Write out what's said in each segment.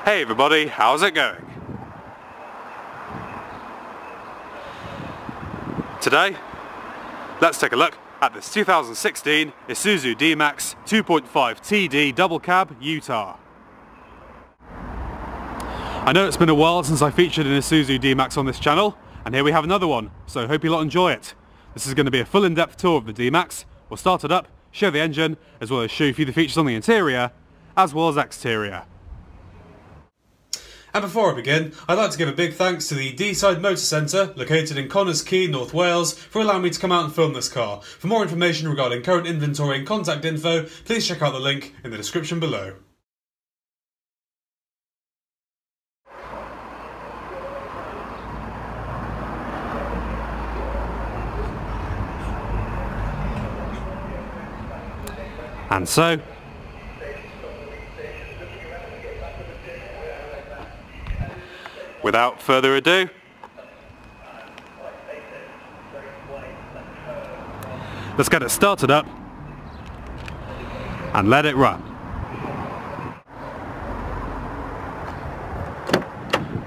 Hey everybody, how's it going? Today, let's take a look at this 2016 Isuzu D-Max 2.5 TD double cab Utah. I know it's been a while since I featured an Isuzu D-Max on this channel, and here we have another one, so hope you lot enjoy it. This is going to be a full in-depth tour of the D-Max. We'll start it up, show the engine, as well as show you the features on the interior, as well as exterior. And before I begin, I'd like to give a big thanks to the Deeside Motor Centre, located in Connors Quay, North Wales, for allowing me to come out and film this car. For more information regarding current inventory and contact info, please check out the link in the description below. And so, without further ado, let's get it started up and let it run.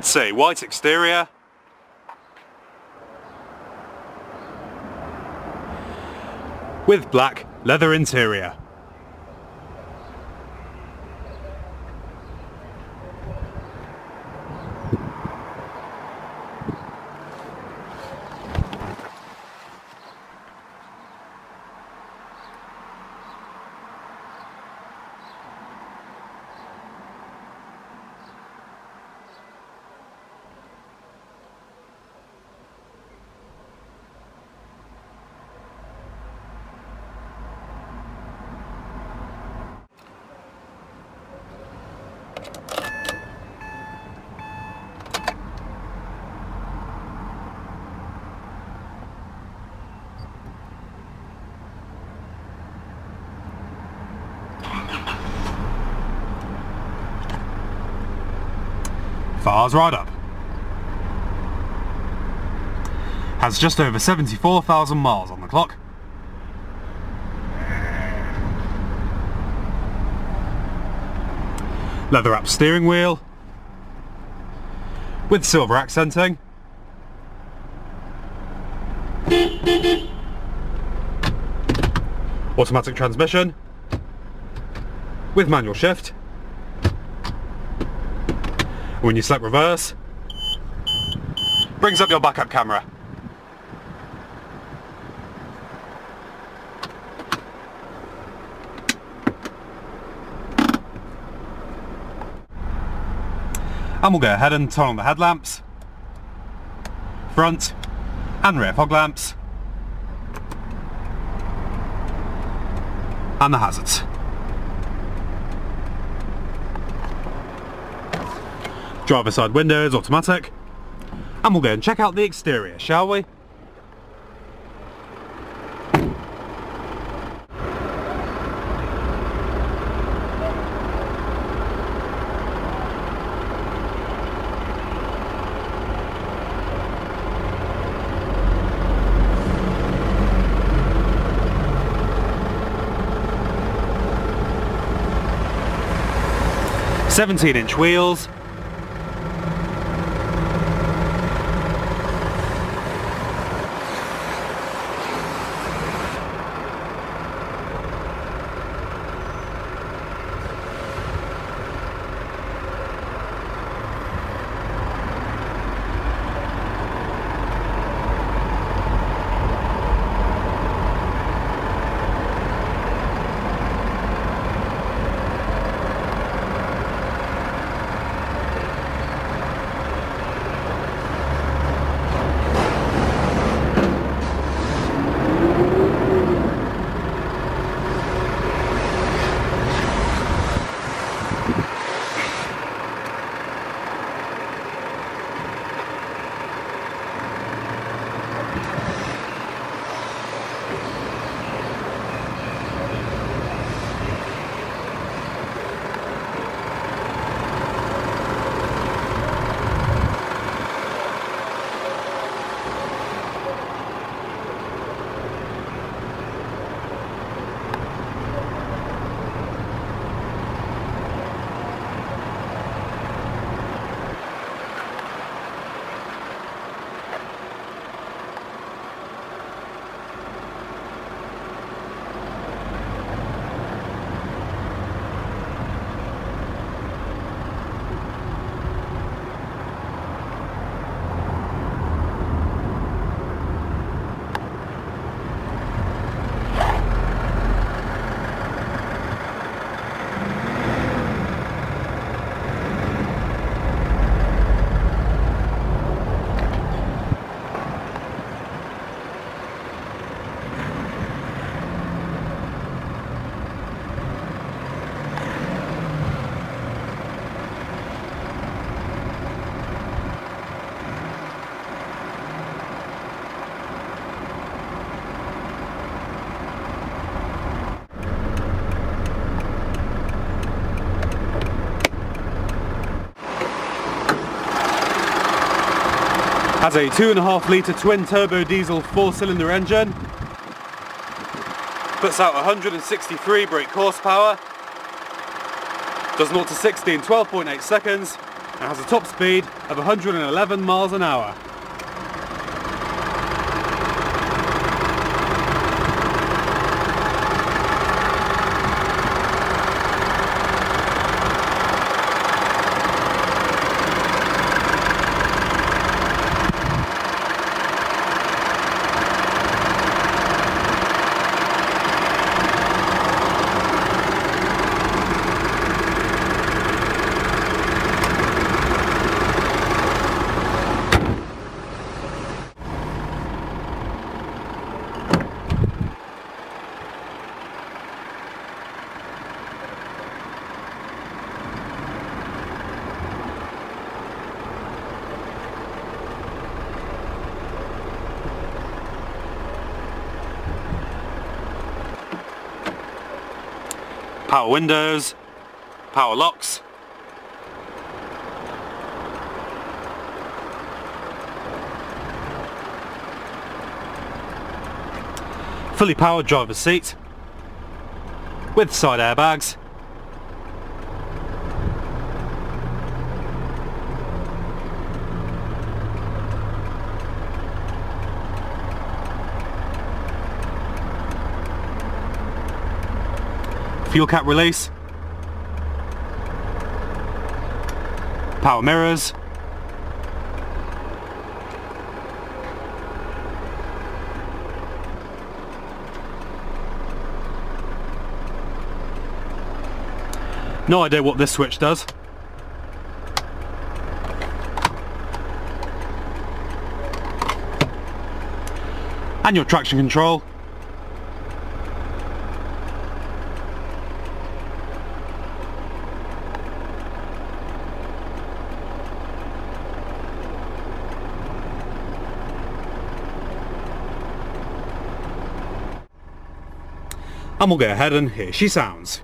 Say white exterior, with black leather interior. Fires right up. Has just over 74,000 miles on the clock. Leather wrapped steering wheel with silver accenting. Automatic transmission with manual shift. When you select reverse, brings up your backup camera. And we'll go ahead and turn on the headlamps, front and rear fog lamps, and the hazards. Driver side window is automatic, and we'll go and check out the exterior, shall we? "17-inch wheels, Has a 2.5 litre twin turbo diesel 4-cylinder engine. Puts out 163 brake horsepower. Does 0 to 60 in 12.8 seconds and has a top speed of 111 miles an hour. Power windows, power locks, fully powered driver's seat with side airbags, fuel cap release, power mirrors, no idea what this switch does. And your traction control. And we'll go ahead and here she sounds.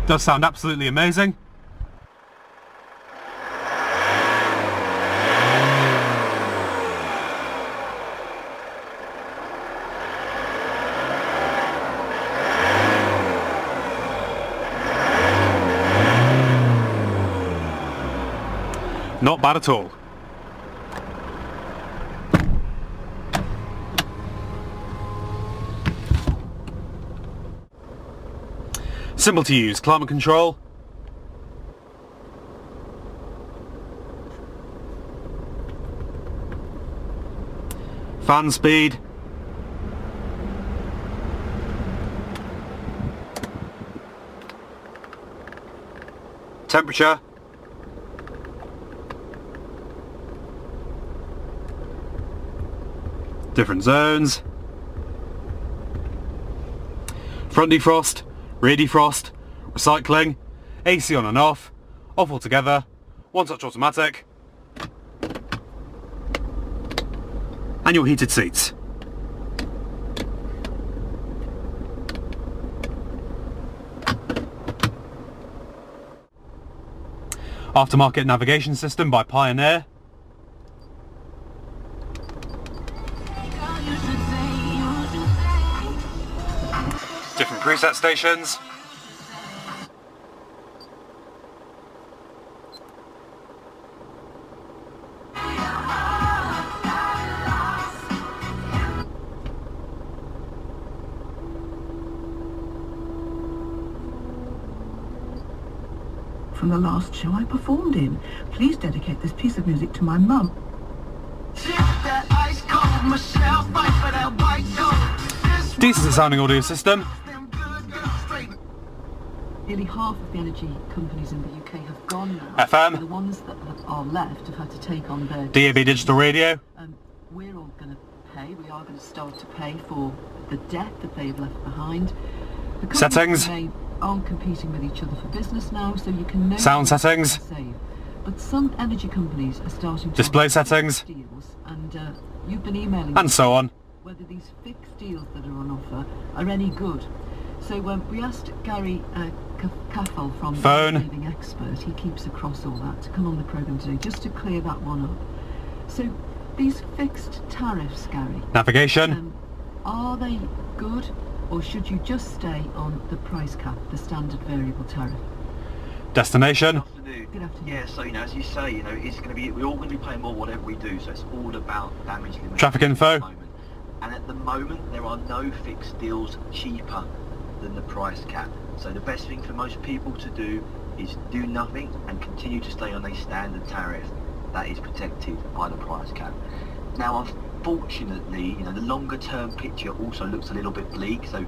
Does sound absolutely amazing. Not bad at all. Simple to use climate control. Fan speed. Temperature. Different zones. Front defrost, rear defrost, recycling, AC on and off altogether, one touch automatic, and your heated seats. Aftermarket navigation system by Pioneer. Different preset stations. From the last show I performed in. Please dedicate this piece of music to my mum. Decent sounding audio system. Nearly half of the energy companies in the UK have gone now. FM. The ones that are left have had to take on their... DAB digital radio. We're all going to pay. We are going to start to pay for the debt that they've left behind. The Settings. They aren't competing with each other for business now, so you can... Sound settings. Save. But some energy companies are starting to display offer settings, deals, and you've been emailing and so on. whether these fixed deals that are on offer are any good. So we asked Gary Caffel from Phone. Saving Expert, he keeps across all that, to come on the programme today just to clear that one up. So these fixed tariffs, Gary, Navigation, are they good, or should you just stay on the price cap, the standard variable tariff? destination, Good afternoon. Yeah, so as you say, it's going to be, we're all going to be paying more whatever we do, so it's all about damage limit. traffic info, At the moment. And at the moment, there are no fixed deals cheaper than the price cap. So the best thing for most people to do is do nothing and continue to stay on a standard tariff that is protected by the price cap. Now, unfortunately, the longer term picture also looks a little bit bleak. So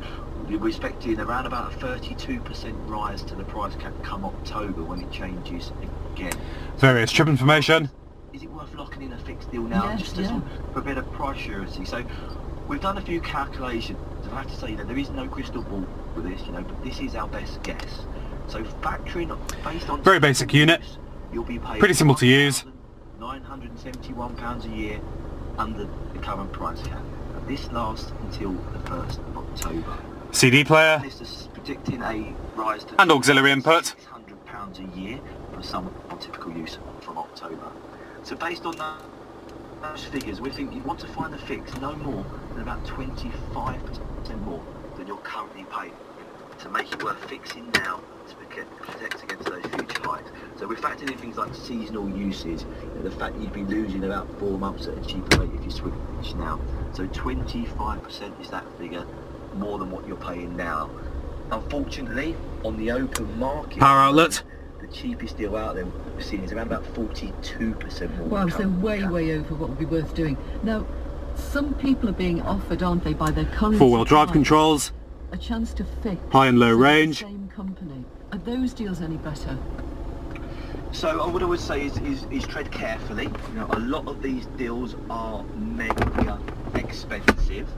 we're expecting around about a 32% rise to the price cap come October when it changes again. various trip information, Is it worth locking in a fixed deal now, Yes, just yeah. for a bit of price surety? So we've done a few calculations, and I have to say that there is no crystal ball for this, but this is our best guess. So factoring based on very basic unit, use, you'll be paying pretty simple to use, £971 a year under the current price cap. And this lasts until the 1st of October. CD player, This is predicting a rise to and auxiliary input. £600 a year for some typical use from October. So based on those figures, we think you want to find a fix no more than about 25% more than you're currently paying to make it worth fixing now to protect against those future hikes. So we're factoring in things like seasonal uses, the fact that you'd be losing about 4 months at a cheaper rate if you switch now. So 25% is that figure, more than what you're paying now. Unfortunately, on the open market, Power outlet, the cheapest deal out there we've seen is around about 42% more. Wow, than so current way, cap. way over what would be worth doing. Now, some people are being offered, aren't they, by their current four-wheel drive suppliers, controls, a chance to fix high and low from the range. same company. Are those deals any better? So what I would say is tread carefully. A lot of these deals are mega expensive,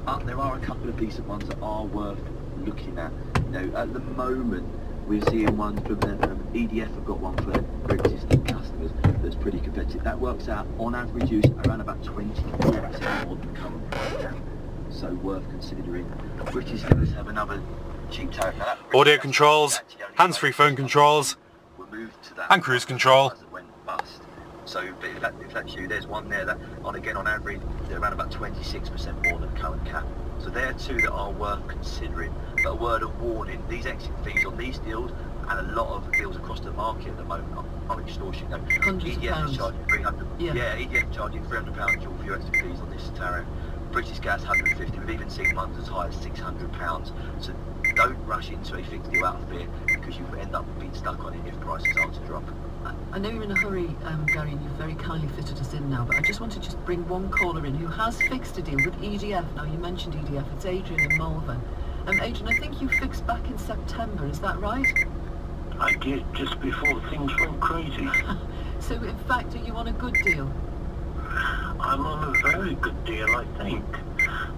but there are a couple of decent ones that are worth looking at. At the moment we're seeing ones from EDF have got one for their existing customers that's pretty competitive. That works out on average use around about 24% more than current price cap. So worth considering. British dealers have another cheap tariff. Now, that Audio controls, hands-free phone controls, we'll move to that and cruise control. as it went bust. So but if that's you, there's one there that on average they're around about 26% more than current cap. So there are two that are worth considering. But a word of warning, these exit fees on these deals and a lot of deals across the market at the moment are extortion. Hundreds of EDF pounds. is charging 300. Yeah. EDF charging £300 dual for your exit fees on this tariff. British Gas 150. We've even seen ones as high as £600. So don't rush into a fixed deal out of fear, because you end up being stuck on it if prices are to drop. I know you're in a hurry, Gary, and you've very kindly fitted us in now, but I just want to bring one caller in who has fixed a deal with EDF. Now, you mentioned EDF, it's Adrian in Malvern. Adrian, I think you fixed back in September, is that right? I did, just before things went crazy. So, in fact, are you on a good deal? I'm on a very good deal, I think.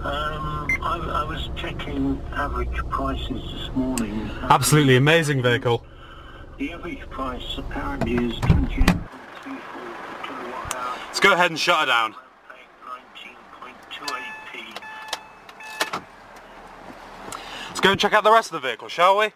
I was checking average prices this morning. Absolutely amazing vehicle. The average price apparently is 28.34 kilowatt hour. Let's go ahead and shut her down. 19.28p. Let's go and check out the rest of the vehicle, shall we?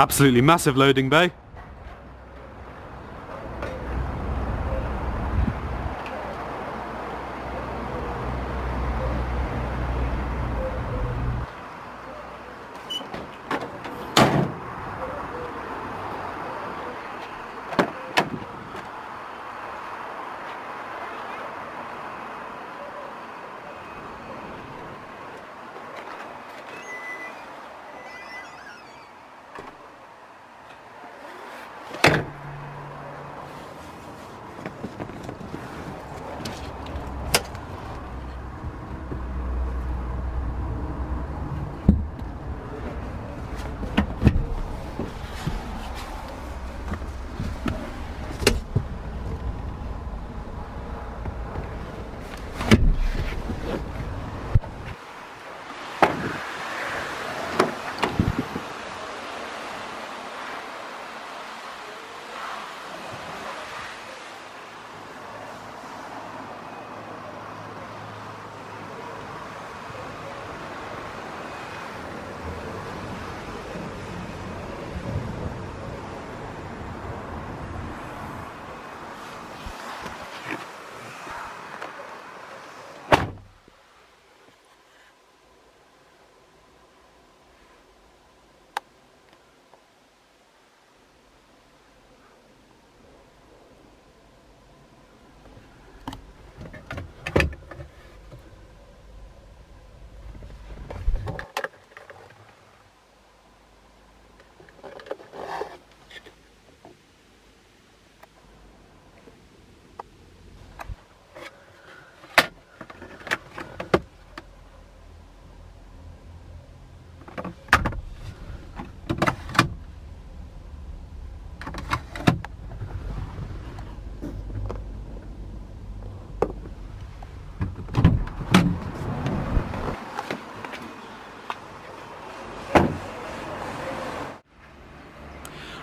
Absolutely massive loading bay.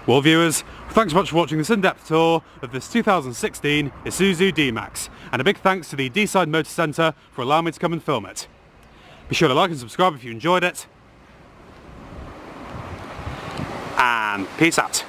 Well viewers, thanks so much for watching this in-depth tour of this 2016 Isuzu D-Max, and a big thanks to the Deeside Motor Centre for allowing me to come and film it. Be sure to like and subscribe if you enjoyed it, and peace out.